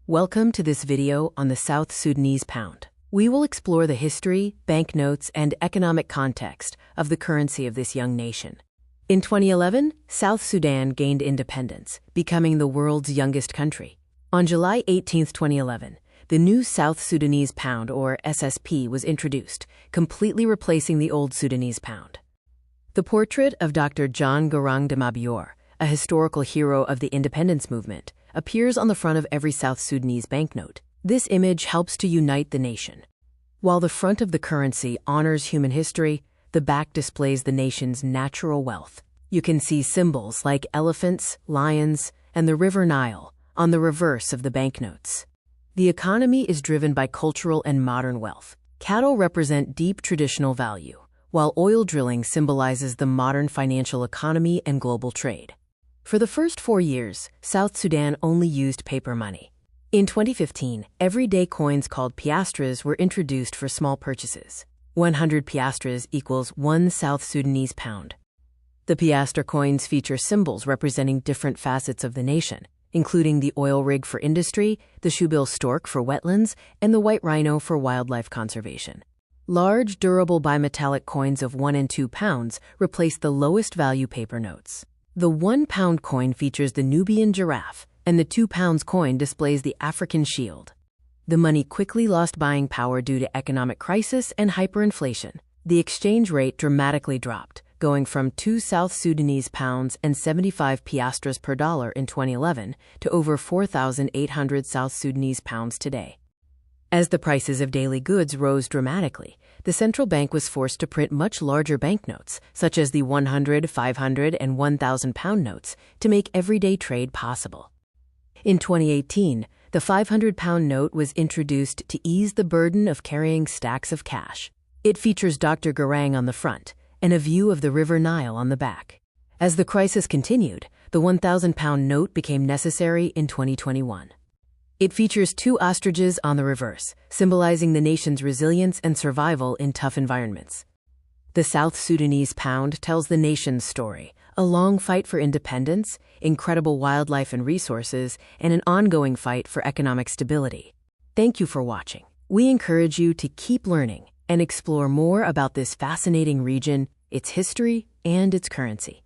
Welcome to this video on the South Sudanese pound. We will explore the history, banknotes, and economic context of the currency of this young nation. In 2011, South Sudan gained independence, becoming the world's youngest country. On July 18, 2011, the new South Sudanese pound, or SSP, was introduced, completely replacing the old Sudanese pound. The portrait of Dr. Garang de Mabior, a historical hero of the independence movement, appears on the front of every South Sudanese banknote. This image helps to unite the nation. While the front of the currency honors human history, the back displays the nation's natural wealth. You can see symbols like elephants, lions, and the River Nile on the reverse of the banknotes. The economy is driven by cultural and modern wealth. Cattle represent deep traditional value, while oil drilling symbolizes the modern financial economy and global trade. For the first 4 years, South Sudan only used paper money. In 2015, everyday coins called piastres were introduced for small purchases. 100 piastres equals 1 South Sudanese pound. The piastre coins feature symbols representing different facets of the nation, including the oil rig for industry, the shoebill stork for wetlands, and the white rhino for wildlife conservation. Large, durable bimetallic coins of 1 and 2 pounds replace the lowest value paper notes. The 1 pound coin features the Nubian giraffe, and the 2 pounds coin displays the African shield. The money quickly lost buying power due to economic crisis and hyperinflation. The exchange rate dramatically dropped, going from 2 South Sudanese pounds and 75 piastres per dollar in 2011 to over 4,800 South Sudanese pounds today. As the prices of daily goods rose dramatically, the central bank was forced to print much larger banknotes, such as the 100, 500, and 1,000 pound notes, to make everyday trade possible. In 2018, the 500 pound note was introduced to ease the burden of carrying stacks of cash. It features Dr. Garang on the front and a view of the River Nile on the back. As the crisis continued, the 1,000 pound note became necessary in 2021. It features 2 ostriches on the reverse, symbolizing the nation's resilience and survival in tough environments. The South Sudanese pound tells the nation's story, a long fight for independence, incredible wildlife and resources, and an ongoing fight for economic stability. Thank you for watching. We encourage you to keep learning and explore more about this fascinating region, its history, and its currency.